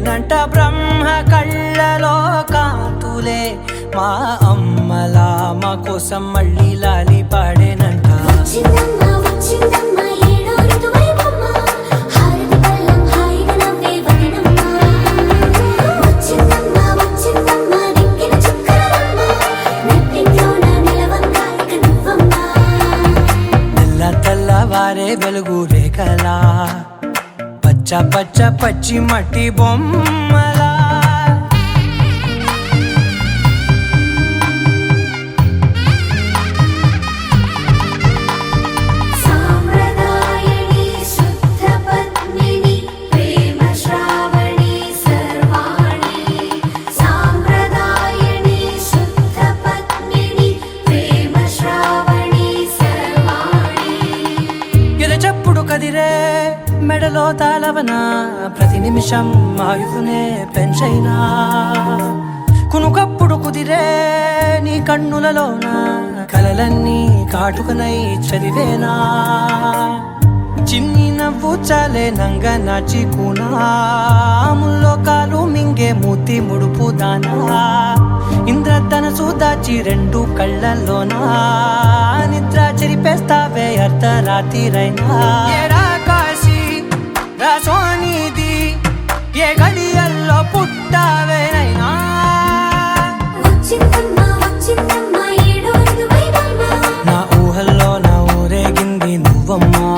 నిండేనంట బ్రహ్మ కళ్ళలో కాంతులే మా అమ్మలా మా కోసం మళ్ళీ లాలి పాడేనంట తెల్లవారే వెలుగు రేఖలా పచ్చ పచ్చ పచ్చి మట్టి బొమ్మలా కదిరే మెడలో తాళవన ప్రతి నిమిషం ఆయుధునే పెంచైనా కునుకప్పుడు కుదిరే నీ కన్నులలోన కలలన్నీ కాటుకనై చదివేనా చిన్ని నవ్వు చాలే నంగ నాచి కూనాముల్లో కాలు మింగే మూతి ముడుపు దానా ఇంద్రధనసు దాచి రెండు కళ్ళల్లోనా నిద్ర చెరిపేస్తావే అర్ధరాత్రిరైనా ఏరా కాశీ రాసోనిది ఏ గడియల్లో పుట్టావేనైనా నా ఊహల్లో నా ఊరేగింది నువ్వమ్మా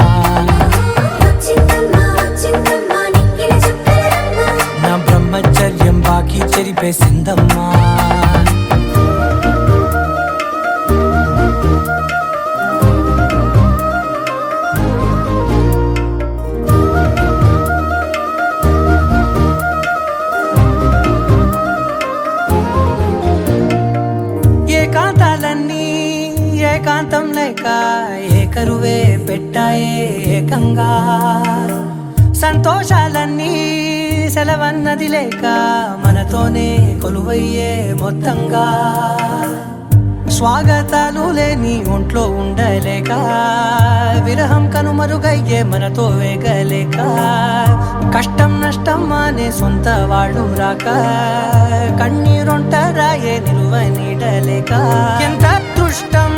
నా బ్రహ్మచర్యం బాకీ చెరిపేసిందమ్మా ఏకాంతాలన్నీ ఏకాంతం లేక ఏకరువే పెట్టాయే ఏకంగా సంతోషాలన్నీ సెలవన్నది లేక మనతోనే కొలువయ్యే మొత్తంగా స్వాగతాలు లేని ఒంట్లో ఉండలేక విరహం కనుమరుగయ్యే మనతో వేగలేక కష్టం నష్టం అనే సొంత వాళ్ళు రాక కన్నీరొంటరాయే నిలువ నీడలేక ఎంత అదృష్టం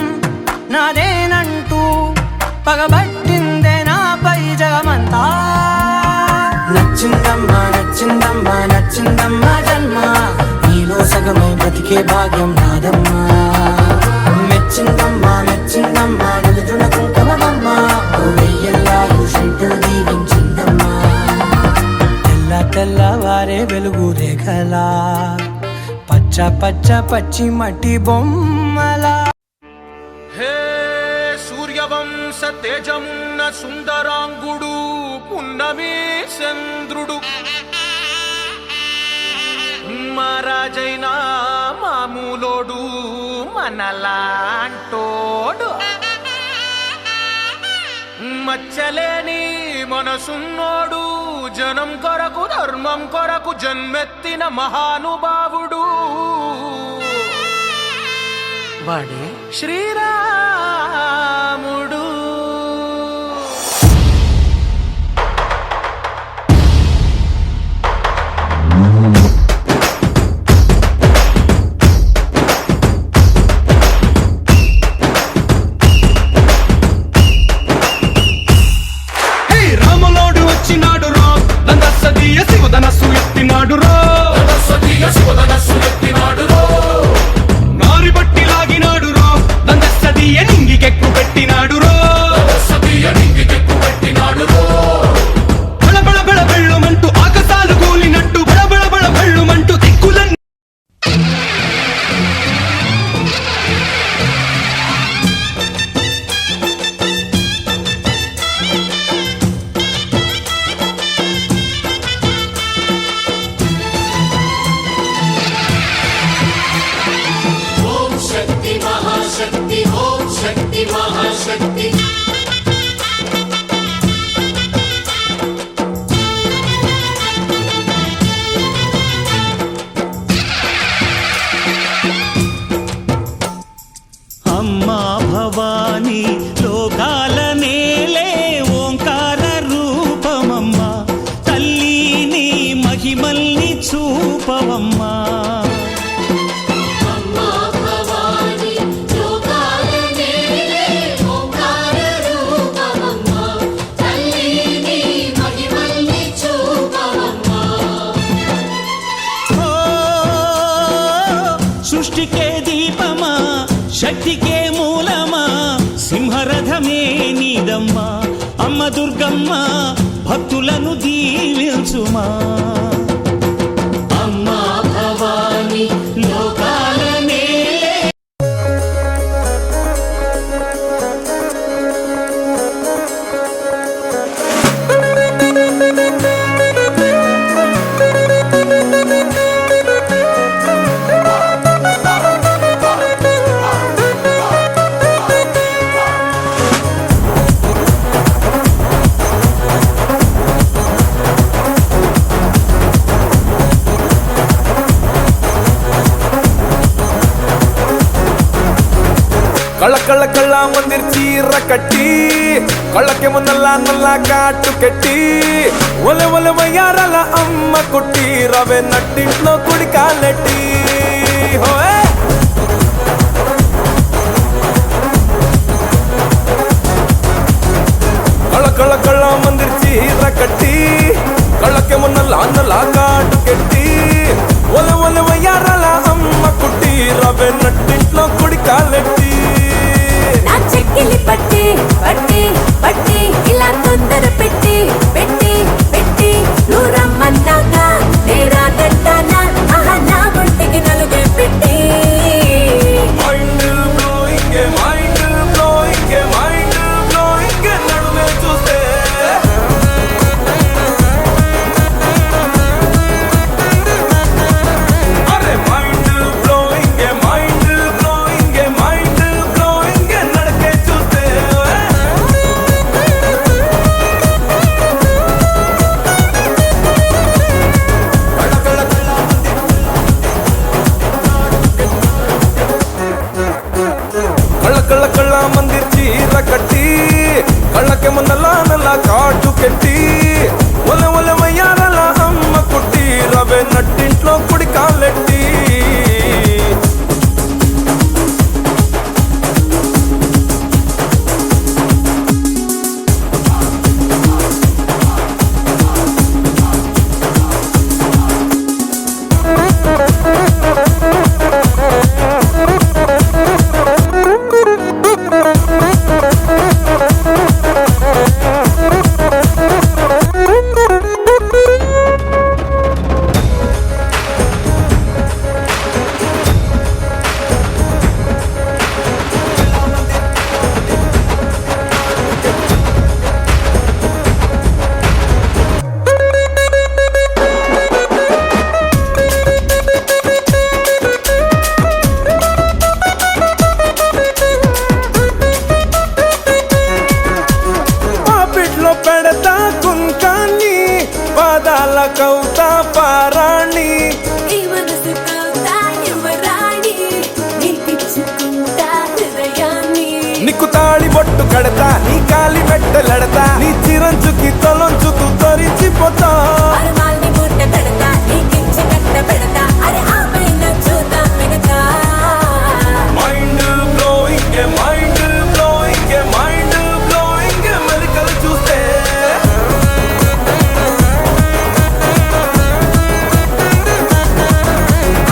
నాదేనంటూ పగబట్టిందే నాపై జగమంతా నచ్చిందమ్మా నచ్చిందమ్మా నచ్చిందమ్మా జన్మ నీలో సగమై బ్రతికే భాగ్యం నాదమ్మా మెచ్చిందమ్మా మెచ్చిందమ్మా నిలుచున కుంకుమమ్మా వెయ్యల్లాలు శంకులు దీవించిందమ్మా తెల్లవారే వెలుగు రేఖలా పచ్చ పచ్చ పచ్చి మట్టి బొమ్మలా హే సూర్యవంశ తేజమున్న సుందరాంగుడు పున్నమి చంద్రుడు మహారాజైనా మామూలోడు మనలాంటోడు మచ్చలేని మనసున్నోడు జనం కొరకు ధర్మం కొరకు జన్మెత్తిన మహానుభావుడు వాడే శ్రీరాముడు శివధనస్సు ఎత్తినాడు రో నారి బట్టి లాగినాడు రో దందస్సదీయ నింగికెక్కు పెట్టినాడు రో బళబళ బళ బెళ్ళుమంటూ ఆకాశాలు కూలినట్టు బళబళ బళ బెళ్ళుమంటూ దిక్కులన్నీ महाशक्ति ओम शक्ति महाशक्ति अम्मा भवानी लोकाल नेले ओंकार रूपमम्मा तल्ली नी महिमल्नि చూపవమ్మా. అమ్మా భవాని లోకాల నేలే ఓంకార రూపమమ్మా తల్లి నీ మహిమల్ని చూపవమ్మా. ఓ సృష్టికే దీపమా, శక్తికే మూలమా, సింహరథమే నీదమ్మా. అమ్మ దుర్గమ్మ భక్తులను దీవించుమా. అమ్మా భవాని లోకాల నేలే ಕಳ್ಳ ಕಳ್ಳ ಕಳ್ಳ ಮಂದಿರ್ ಚೀರ ಕಟ್ಟಿ ಕಳ್ಳಕ್ಕೆ ಮುನ್ನಲ್ಲ ನಲ್ಲ ಕಾಟು ಕೆಟ್ಟಿ ಒಲೆ ಒಲೆ ವಯ್ಯಾರಲ್ಲ ಅಮ್ಮ ಕೊಟ್ಟಿ ರವೆ ನಟ್ಟಿಂಟ್ಲೋ ಕುಡಿ ಕಾಲೆಟ್ಟಿ ಹೋಯ್ ಕಳ್ಳ ಕಳ್ಳ ಕಳ್ಳ ಮಂದಿರ್ ಚೀರ ಕಟ್ಟಿ ಕಳ್ಳಕ್ಕೆ ಮುನ್ನಲ್ಲ ನಲ್ಲ ಕಾಟು ಕೆಟ್ಟಿ ಒಲೆ ಒಲೆ ವಯ್ಯಾರಲ್ಲ ಅಮ್ಮ ಕೊಟ್ಟಿ ರವೆ ನಟ್ಟಿಂಟ್ಲೋ ಕುಡಿ ಕಾಲೆಟ್ಟಿ నా చెక్కిలి పట్టి పట్టి పట్టి ఇలా తొందర పెట్టి పెట్టి పెట్టి నువ్వు రమ్మన్నాక నేరాదంటానా ఆహా నా ఒంటికి నలుగే పెట్టి మైండ్ బ్లోయింగ్ నడుమే చూస్తే అరే మైండ్ బ్లోయింగ్ నడకే చూస్తే కళ్ళ కళ్ళ కళ్ళ మందిర్ చీర కట్టి కళ్ళకి మున్నల నల్ల కాటు కెట్టి ఒలె ఒలె వయ్యారల అమ్మ కుట్టి రవే నట్టింట్లో కుడి కాలెట్టి పాపిట్లో పెడతా కుంకాన్ని పాదాల కౌతా పారాణి ఈ మనసు కౌతా యువరాణి నీకిచ్చుకుంటా హృదయాన్ని నీకు తాళి బొట్టు కడతా నీ కాలి మెట్టలడతా నీ చిరంచుకి తొలంచుతూ తరిచిపోతా అరమాల్ని మూట పెడతా నీకిచ్చి కట్ట పెడతా అరే ఆ పైన చూద్దాం మిగతా మైండ్ బ్లోయింగ్ మెలికలు చూస్తే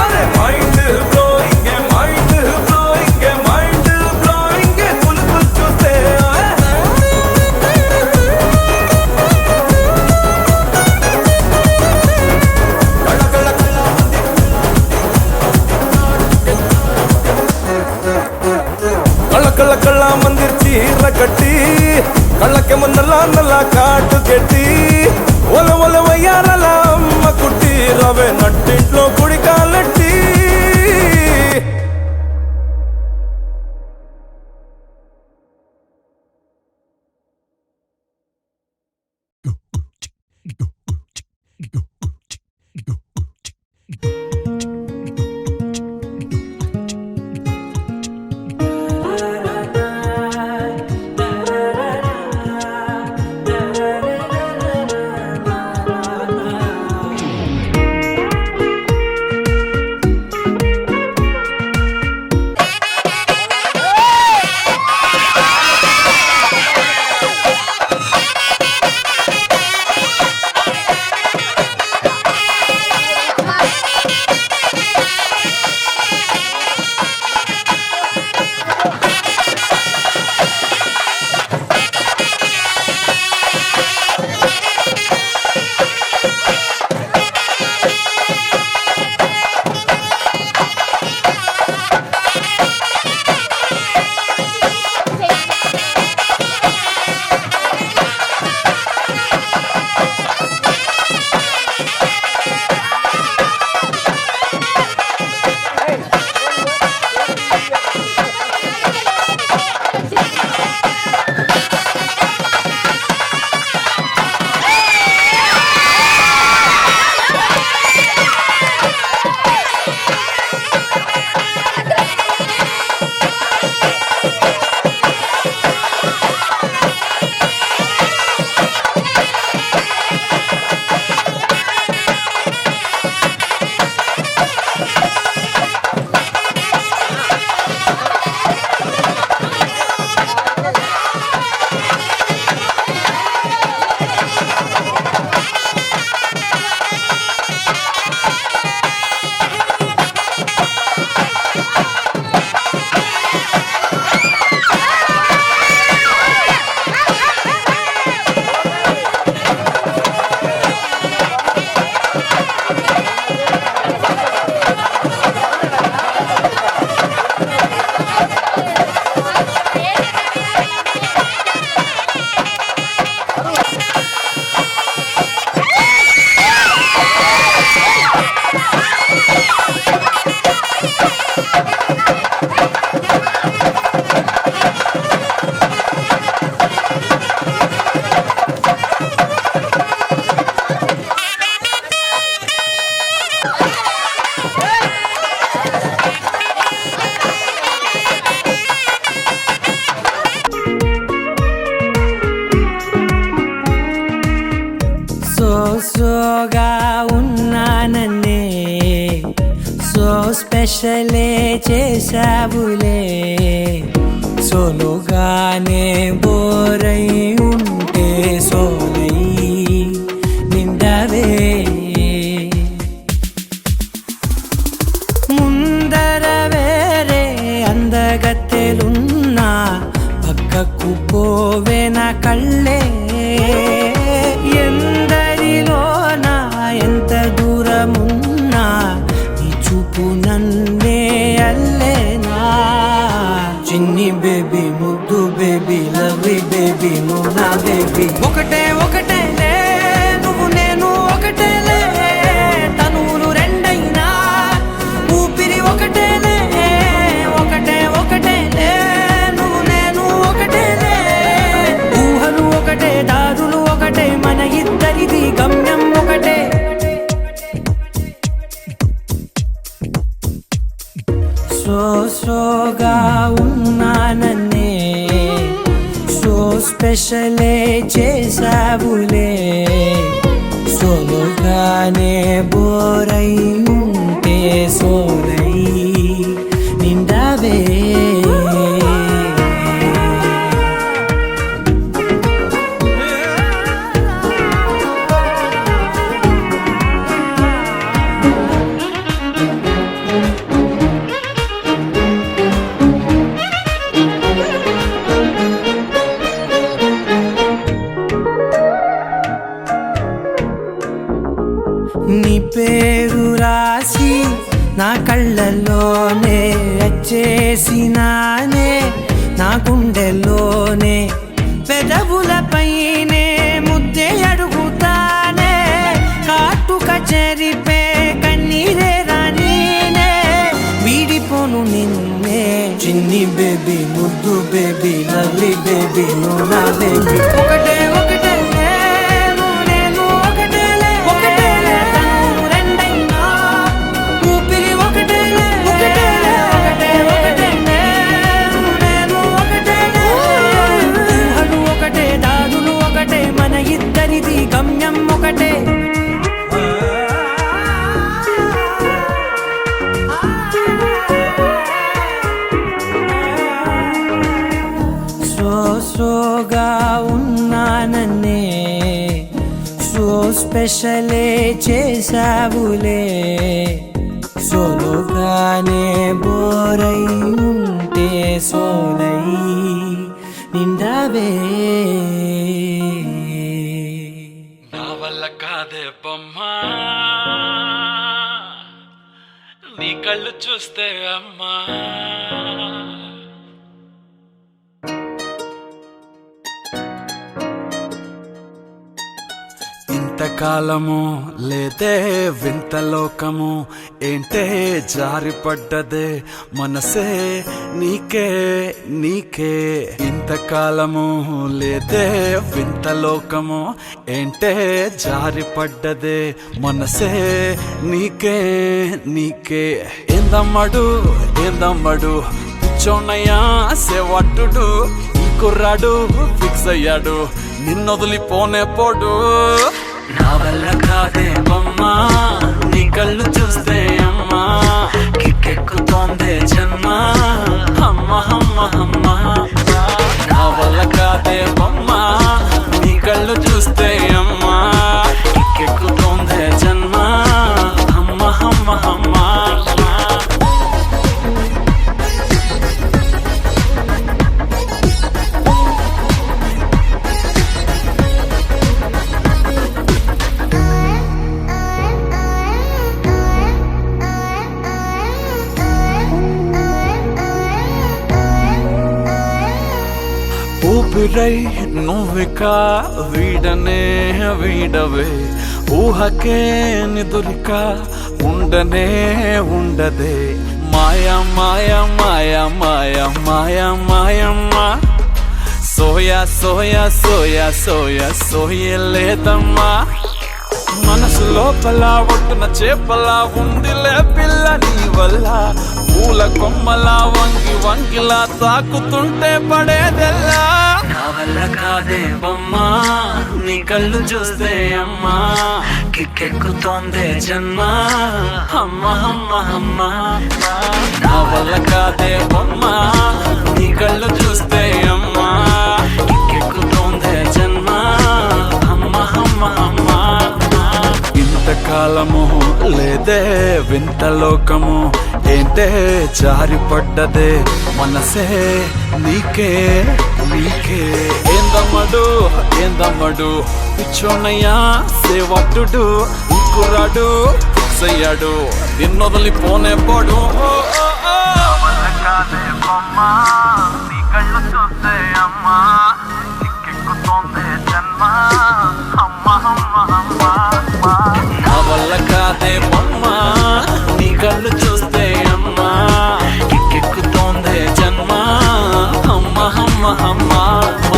అరే మైండ్ బ్లోయింగ్ కులుకులు చూస్తే సోగా ఉన్నానన్నే సో స్పెషలే చేసావులే సోలోగానే బోరై ఉంటే సోలై నిండవే ముందర వేరే అందగత్తెలున్నా పక్కకు పోవే నా కళ్ళే ఎందరిలోనా ఎంత దూరమున్నా నీ చూపు నన్నే అల్లేనా చిన్ని బేబీ ముద్దు బేబీ లవ్లీ బేబీ నువ్వు నా బేబీ ఒకటే ఒకటేలే నువ్వు నేను ఒకటేలే తనువులు రెండైనా ఊపిరి ఒకటేలే ఒకటే ఒకటేలే నువ్వు నేను ఒకటేలే ఊహలు ఒకటే దారులు ఒకటే మన ఇద్దరిది గమ్యం ఒకటే సోగా ఉన్నానన్నే సో స్పెషలే చేసావులే సోలోగానే బోరై ఉంటే సోలై నిండవే నీ పేరు రాసి నా కళ్ళల్లోనే వచ్చేసినానే నా గుండెల్లోనే పెదవులపైనే ముద్దే అడుగుతానే కాటుక చెరిపే కన్నీరే రానీనే వీడిపోను నిన్నే చిన్ని బేబీ ముద్దు బేబీ లవ్లీ బేబీ నువ్వు నా బేబీ ఒకటే ఒకటే మన ఇద్దరిది గమ్యం ఒకటే సోగా ఉన్నానన్నే సో స్పెషలే చేసావులే సోలోగానే బోరై ఉంటే సోలై నిండవే నా వల్ల కాదే బొమ్మా నీ కళ్ళు చూస్తే అమ్మా ఇంతకాలము లేదే వింత లోకము ఏంటే జారిపడ్డదే మనసే నీకే నీకే ఇంతకాలము లేదే వింత లోకము ఏంటే జారిపడ్డదే మనసే నీకే నీకే ఏందమ్మడు ఏందమ్మడు పిచ్చోన్నయ్యా సేవట్టుడు ఈ కుర్రాడు ఫిక్స్ అయ్యాడు నిన్నొదిలిపోనే పోడు నా వల్ల కాదే బొమ్మా నీ కళ్ళు చూస్తే అమ్మా కిక్కెక్కుతోందే జన్మ అమ్మ అమ్మ అమ్మ నా వల్ల కాదే బొమ్మా నీ కళ్ళు చూస్తే అమ్మా కిక్కెక్కుతోందే జన్మ అమ్మ అమ్మ అమ్మ ఊపిరై నువ్విక వీడనే వీడవే ఊహకే నిదురిక ఉండనే ఉండదే మాయా మాయా మాయా మాయా మాయా మాయమ్మ సోయా సోయా సోయా సోయా సోయలేదమ్మా మనసు లోపల ఒట్టున చేపలా ఉందిలే పిల్ల నీ వల్ల పూల కొమ్మలా వంగి వంగిలా తాకుతుంటే పడేదెల్లా నా వల్ల కాదే బొమ్మా నీ కళ్ళు చూస్తే అమ్మా కిక్కెక్కుతోందే జన్మ అమ్మ అమ్మ అమ్మ నా వల్ల కాదే బొమ్మా నీ కళ్ళు చూస్తే అమ్మా కిక్కెక్కుతోందే జన్మ అమ్మ అమ్మ అమ్మ ఇంతకాలము లేదే వింత లోకము ఏంటే జారిపడ్డదే మనసే నీకే నీకే ఏందమ్మడు పిచ్చోనయ్యా సేవట్టుడు కుర్రాడు ఫిక్స్ అయ్యాడు నిన్నొదలిపోనే పడు నా వల్ల కాదే బొమ్మ నీ కళ్ళు చూస్తే అమ్మా కిక్కెక్కుతోందే జన్మ అమ్మ అమ్మ అమ్మ అమ్మ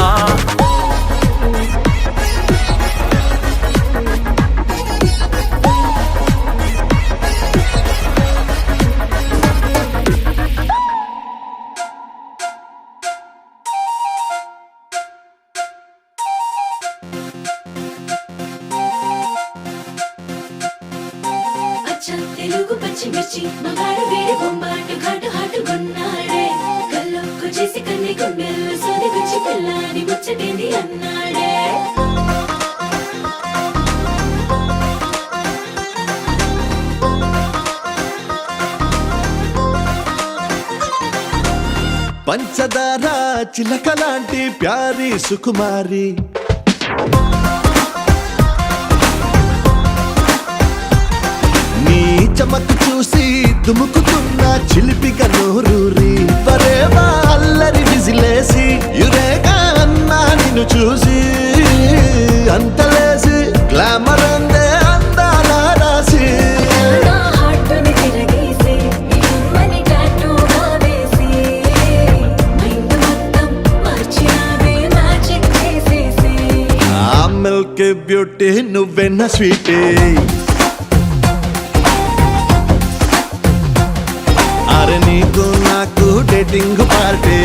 అచ్చ తెలుగు పచ్చిమిర్చి మగాడు వేడి బొమ్మాటు ఘాటు హాటు కొన్నాడే కళ్ళొక్కు చేసి కన్ని గుండెల్లో సోది గుచ్చి పిల్లాని ముచ్చటేంది అన్నాడే పంచదార చిలకలాంటి ప్యారి సుకుమారి నీ చమకు చూసి దుముకుతున్న చిలిపిక నోరూరి పరేవా అల్లరి విజిలేసి యురేగా అన్నా నిన్ను చూసి అంతలేసి గ్లామర్ అందే అందాల రాసి నా హార్టుని తిరగేసి నీ బొమ్మని టాటూగా వేసి మైండ్ మొత్తం మార్చినావే మ్యాజిక్ చేసేసి ఆ మిల్క్ బ్యూటీ నువ్వెన్న స్వీటీ అరే నీకు నాకు డేటింగ్ పార్టీ